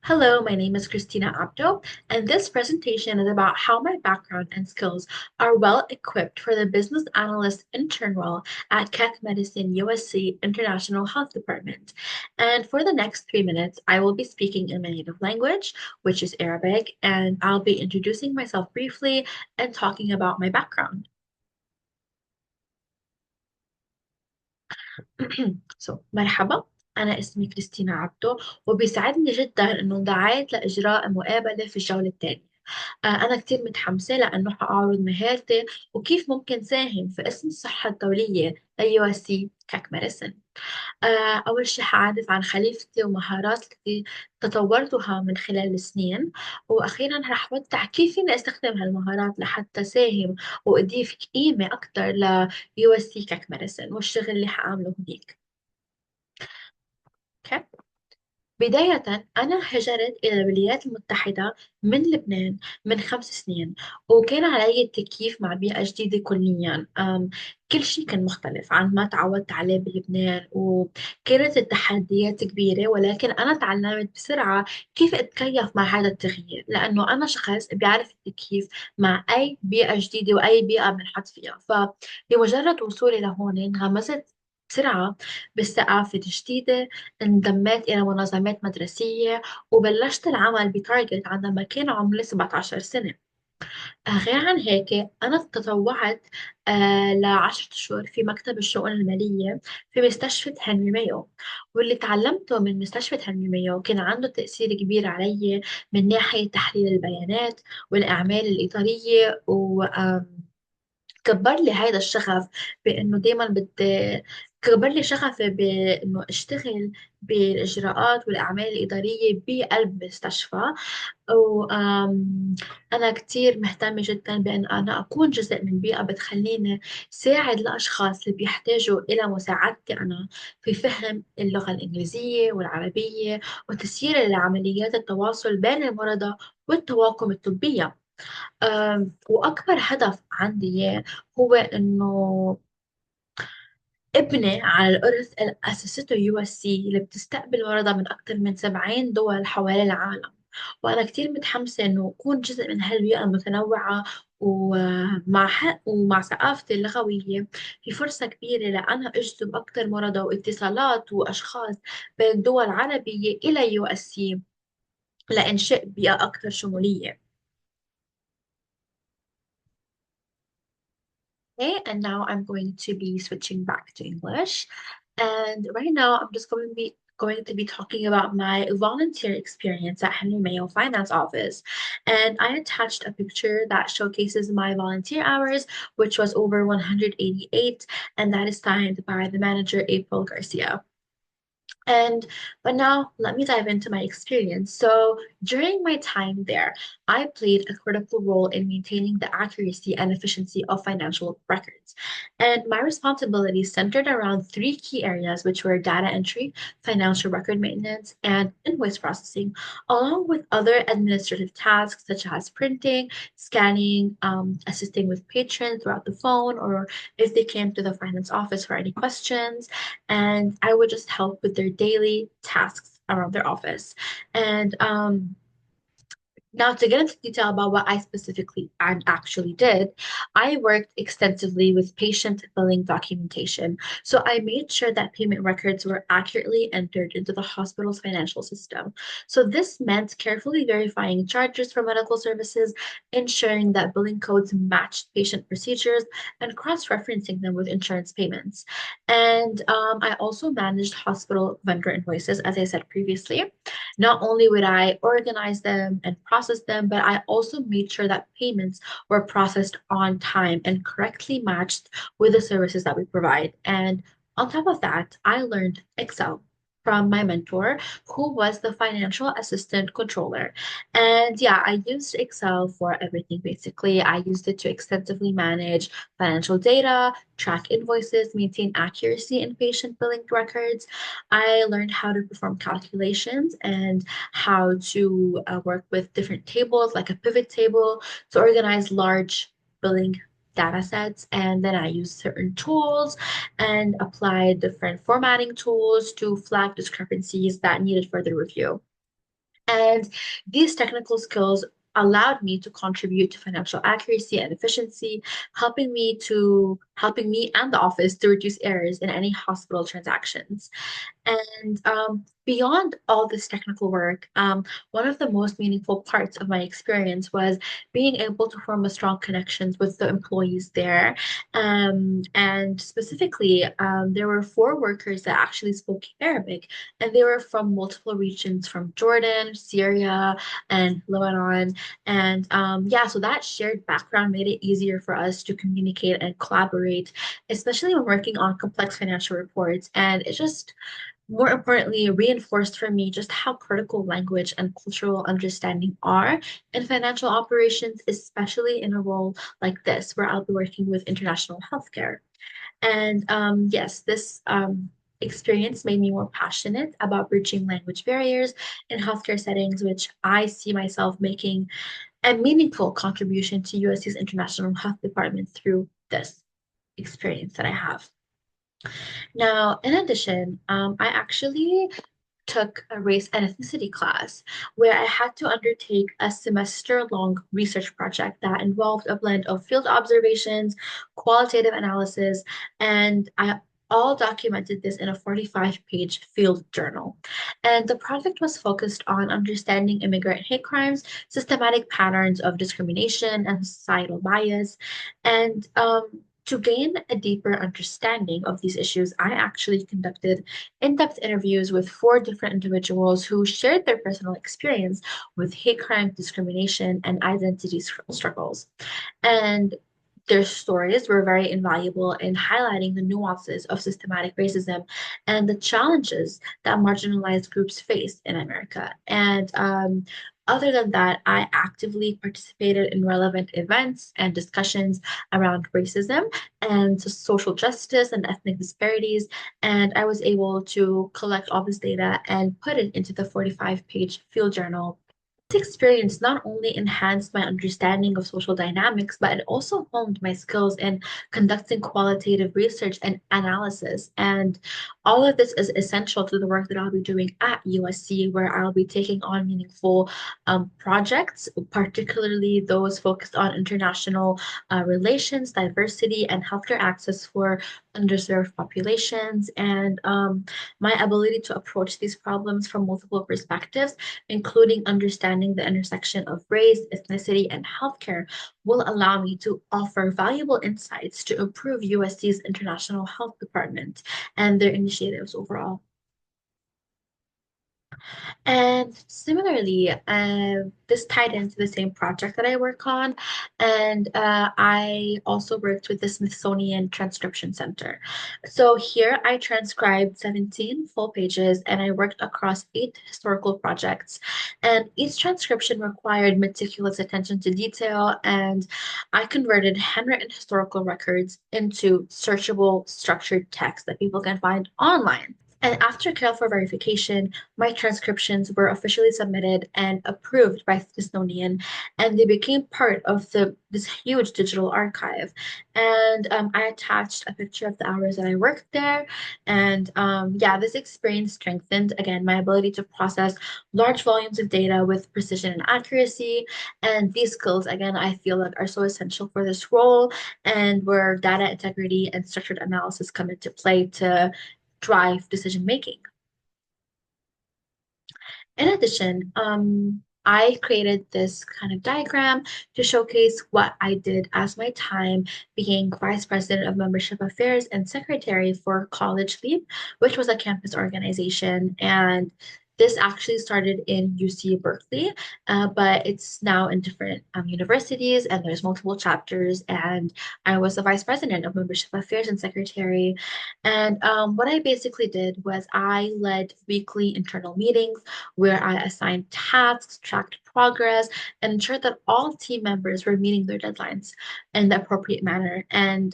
Hello, my name is Christina Abdo, and this presentation is about how my background and skills are well equipped for the business analyst intern role at Keck Medicine USC International Health Department. And for the next 3 minutes, I will be speaking in my native language, which is Arabic, and I'll be introducing myself briefly and talking about my background. مرحبا. أنا اسمي كريستينا عبدو، وبيسعدني جدا إنه دعيت لإجراء مقابلة في الجولة الثانية. أنا كتير متحمسة لأنه حأعرض مهارتي وكيف ممكن ساهم في اسم الصحة الدولية ل USC كاك ميديسن. أول شي حأعرف عن خليفتي ومهارات التي تطورتها من خلال السنين، وأخيرا رح أوضح كيف فيني أستخدم هالمهارات لحتى ساهم وأضيف قيمة أكتر ل USC كاك ميديسن والشغل اللي حأعمله هناك. Okay. بداية أنا هجرت إلى الولايات المتحدة من لبنان من 5 سنين، وكان علي التكييف مع بيئة جديدة كليا. كل شيء كان مختلف عن ما تعودت عليه بلبنان، وكانت التحديات كبيرة، ولكن أنا تعلمت بسرعة كيف أتكيف مع هذا التغيير، لأنه أنا شخص بيعرف التكييف مع أي بيئة جديدة وأي بيئة بنحط فيها. فبمجرد وصولي لهون انغمست بسرعة بالثقافة الجديدة، انضميت إلى منظمات مدرسية، وبلشت العمل بتارجت عندما كان عمري 17 سنة. غير عن هيك أنا تطوعت ل10 أشهر في مكتب الشؤون المالية في مستشفى هنري مايو، واللي تعلمته من مستشفى هنري مايو كان عنده تأثير كبير علي من ناحية تحليل البيانات والأعمال الإدارية، و كبر لي هذا الشغف بانه دايما بدي كبر لي شغفي بانه اشتغل بالاجراءات والاعمال الاداريه بقلب مستشفى. وأنا كتير مهتمة جدا بأن أنا أكون جزء من بيئة بتخليني ساعد الأشخاص اللي بيحتاجوا إلى مساعدتي أنا في فهم اللغة الإنجليزية والعربية وتسيير لعمليات التواصل بين المرضى والطواقم الطبية. وأكبر هدف عندي إياه هو إنه ابني على الإرث اللي أسسته يو اس سي اللي بتستقبل مرضى من أكثر من 70 دول حوالين العالم. وأنا كتير متحمسة إنه أكون جزء من هالبيئة المتنوعة، ومع حق ومع ثقافتي اللغوية في فرصة كبيرة لأنا أجذب أكثر مرضى واتصالات وأشخاص بين دول عربية إلى يو اس سي لإنشاء بيئة أكثر شمولية. Okay, and now I'm going to be switching back to English. And right now I'm just going to be talking about my volunteer experience at Henry Mayo Finance Office. And I attached a picture that showcases my volunteer hours, which was over 188, and that is signed by the manager April Garcia. And but now let me dive into my experience. So during my time there, I played a critical role in maintaining the accuracy and efficiency of financial records. And my responsibilities centered around three key areas, which were data entry, financial record maintenance, and invoice processing, along with other administrative tasks such as printing, scanning, assisting with patrons throughout the phone, or if they came to the finance office for any questions, and I would just help with their daily tasks around their office. And now, to get into detail about what I specifically and actually did, I worked extensively with patient billing documentation. So I made sure that payment records were accurately entered into the hospital's financial system. So this meant carefully verifying charges for medical services, ensuring that billing codes matched patient procedures, and cross-referencing them with insurance payments. And I also managed hospital vendor invoices, as I said previously. Not only would I organize them and process them, but I also made sure that payments were processed on time and correctly matched with the services that we provide. And on top of that, I learned Excel from my mentor, who was the financial assistant controller. And yeah, I used Excel for everything basically. I used it to extensively manage financial data, track invoices, maintain accuracy in patient billing records. I learned how to perform calculations and how to work with different tables, like a pivot table, to organize large billing data sets. And then I used certain tools and applied different formatting tools to flag discrepancies that needed further review. And these technical skills allowed me to contribute to financial accuracy and efficiency, helping me and the office to reduce errors in any hospital transactions. And beyond all this technical work, one of the most meaningful parts of my experience was being able to form a strong connections with the employees there. And specifically, there were four workers that actually spoke Arabic, and they were from multiple regions from Jordan, Syria, and Lebanon. And yeah, so that shared background made it easier for us to communicate and collaborate, especially when working on complex financial reports. And it just more importantly, reinforced for me just how critical language and cultural understanding are in financial operations, especially in a role like this, where I'll be working with international healthcare. And yes, this experience made me more passionate about bridging language barriers in healthcare settings, which I see myself making a meaningful contribution to USC's International Health Department through this experience that I have. Now, in addition, I actually took a race and ethnicity class where I had to undertake a semester-long research project that involved a blend of field observations, qualitative analysis, and I all documented this in a 45-page field journal. And the project was focused on understanding immigrant hate crimes, systematic patterns of discrimination, and societal bias. And to gain a deeper understanding of these issues, I actually conducted in-depth interviews with four different individuals who shared their personal experience with hate crime, discrimination, and identity struggles. And their stories were very invaluable in highlighting the nuances of systematic racism and the challenges that marginalized groups face in America. And other than that, I actively participated in relevant events and discussions around racism and social justice and ethnic disparities. And I was able to collect all this data and put it into the 45-page field journal. This experience not only enhanced my understanding of social dynamics, but it also honed my skills in conducting qualitative research and analysis. And all of this is essential to the work that I'll be doing at USC, where I'll be taking on meaningful projects, particularly those focused on international relations, diversity, and healthcare access for underserved populations. And my ability to approach these problems from multiple perspectives, including understanding the intersection of race, ethnicity, and healthcare, will allow me to offer valuable insights to improve USC's International Health Department and their initiatives overall. And similarly, this tied into the same project that I work on. And I also worked with the Smithsonian Transcription Center. So here I transcribed 17 full pages and I worked across 8 historical projects. And each transcription required meticulous attention to detail. And I converted handwritten historical records into searchable, structured text that people can find online. And after careful verification, my transcriptions were officially submitted and approved by Smithsonian, and they became part of this huge digital archive. And I attached a picture of the hours that I worked there. And yeah, this experience strengthened, again, my ability to process large volumes of data with precision and accuracy. And these skills, again, I feel like are so essential for this role and where data integrity and structured analysis come into play to drive decision making. In addition, I created this kind of diagram to showcase what I did as my time being Vice President of Membership Affairs and Secretary for College Leap, which was a campus organization. And this actually started in UC Berkeley, but it's now in different universities and there's multiple chapters. And I was the Vice President of Membership Affairs and Secretary. And what I basically did was I led weekly internal meetings where I assigned tasks, tracked progress, and ensured that all team members were meeting their deadlines in the appropriate manner. And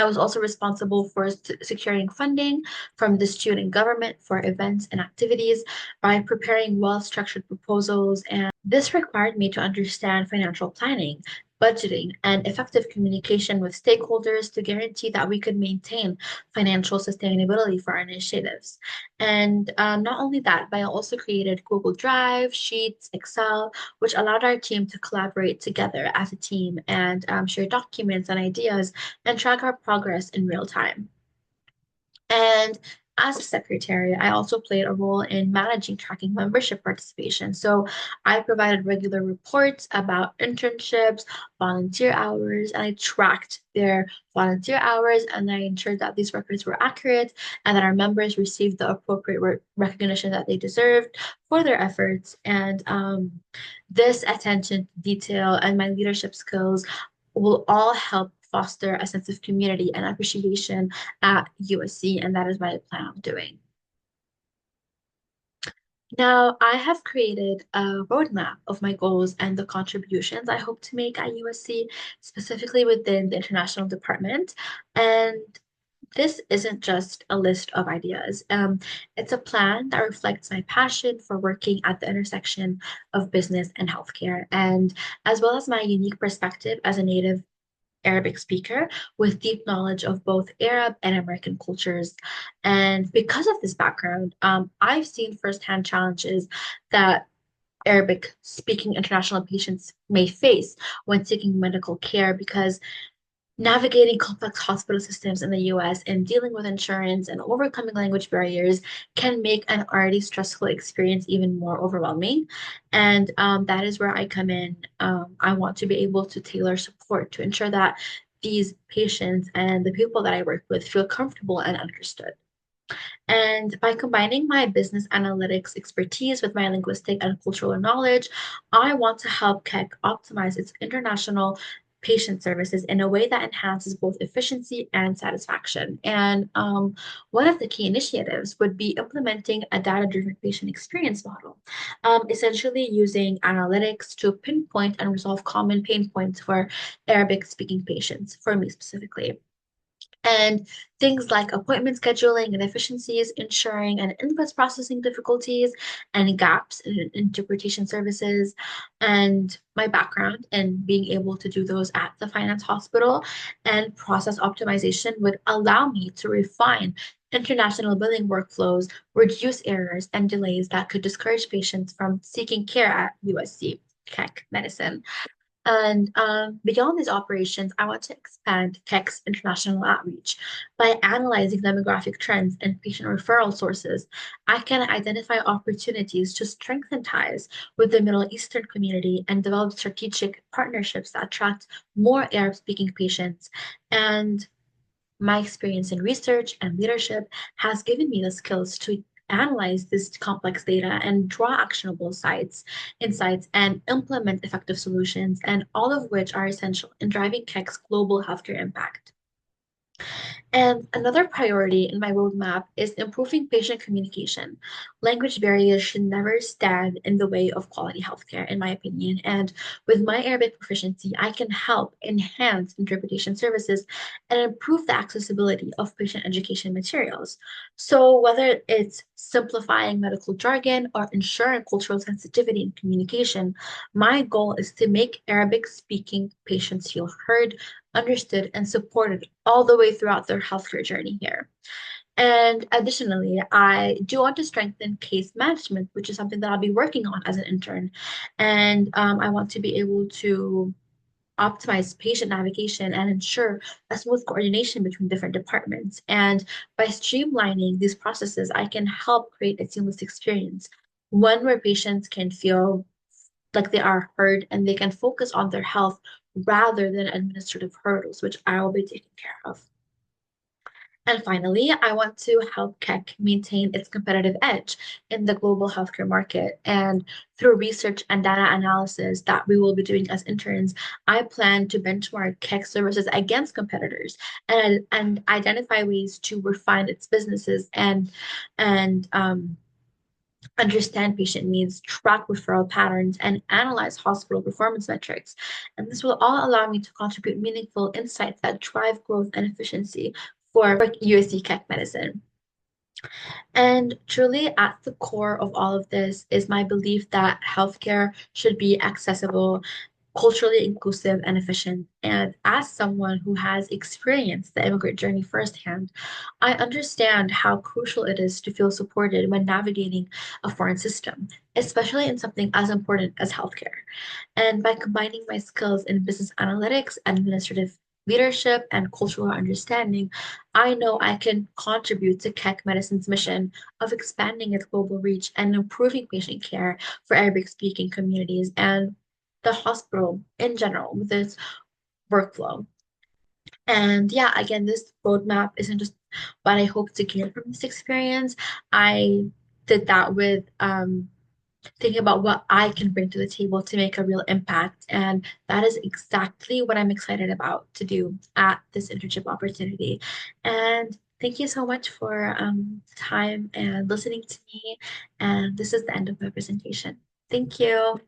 I was also responsible for securing funding from the student government for events and activities by preparing well-structured proposals. And this required me to understand financial planning, budgeting, and effective communication with stakeholders to guarantee that we could maintain financial sustainability for our initiatives. And not only that, but I also created Google Drive, Sheets, Excel, which allowed our team to collaborate together as a team and share documents and ideas and track our progress in real time. And as a secretary, I also played a role in managing tracking membership participation. So I provided regular reports about internships, volunteer hours, and I tracked their volunteer hours and I ensured that these records were accurate and that our members received the appropriate recognition that they deserved for their efforts. And this attention to detail and my leadership skills will all help foster a sense of community and appreciation at USC, and that is what I plan on doing. Now, I have created a roadmap of my goals and the contributions I hope to make at USC, specifically within the international department. And this isn't just a list of ideas. It's a plan that reflects my passion for working at the intersection of business and healthcare, and as well as my unique perspective as a native Arabic speaker with deep knowledge of both Arab and American cultures. And because of this background, I've seen firsthand challenges that Arabic speaking international patients may face when seeking medical care because navigating complex hospital systems in the US and dealing with insurance and overcoming language barriers can make an already stressful experience even more overwhelming. And that is where I come in. I want to be able to tailor support to ensure that these patients and the people that I work with feel comfortable and understood. And by combining my business analytics expertise with my linguistic and cultural knowledge, I want to help Keck optimize its international patient services in a way that enhances both efficiency and satisfaction. And one of the key initiatives would be implementing a data-driven patient experience model, essentially using analytics to pinpoint and resolve common pain points for Arabic-speaking patients, for me specifically. And things like appointment scheduling and efficiencies, ensuring and inputs processing difficulties and gaps in interpretation services, and my background and being able to do those at the finance hospital and process optimization would allow me to refine international billing workflows, reduce errors and delays that could discourage patients from seeking care at USC Keck Medicine. And beyond these operations, I want to expand Keck's international outreach. By analyzing demographic trends and patient referral sources, I can identify opportunities to strengthen ties with the Middle Eastern community and develop strategic partnerships that attract more Arab-speaking patients. And my experience in research and leadership has given me the skills to analyze this complex data and draw actionable insights, and implement effective solutions, and all of which are essential in driving Keck's global healthcare impact. And another priority in my roadmap is improving patient communication. Language barriers should never stand in the way of quality healthcare, in my opinion. And with my Arabic proficiency, I can help enhance interpretation services and improve the accessibility of patient education materials. So, whether it's simplifying medical jargon or ensuring cultural sensitivity in communication, my goal is to make Arabic speaking patients feel heard, understood, and supported all the way throughout their healthcare journey here. And additionally, I do want to strengthen case management, which is something that I'll be working on as an intern. And I want to be able to optimize patient navigation and ensure a smooth coordination between different departments. And by streamlining these processes, I can help create a seamless experience, one where patients can feel like they are heard and they can focus on their health rather than administrative hurdles, which I will be taking care of. And finally, I want to help Keck maintain its competitive edge in the global healthcare market. And through research and data analysis that we will be doing as interns, I plan to benchmark Keck services against competitors and identify ways to refine its businesses and understand patient needs, track referral patterns, and analyze hospital performance metrics. And this will all allow me to contribute meaningful insights that drive growth and efficiency for USC Keck Medicine. And truly, at the core of all of this is my belief that healthcare should be accessible, culturally inclusive and efficient. And as someone who has experienced the immigrant journey firsthand, I understand how crucial it is to feel supported when navigating a foreign system, especially in something as important as healthcare. And by combining my skills in business analytics, administrative leadership, and cultural understanding, I know I can contribute to Keck Medicine's mission of expanding its global reach and improving patient care for Arabic speaking communities and the hospital in general with its workflow. And yeah, again, this roadmap isn't just what I hope to gain from this experience. I did that with thinking about what I can bring to the table to make a real impact. And that is exactly what I'm excited about to do at this internship opportunity. And thank you so much for time and listening to me. And this is the end of my presentation. Thank you.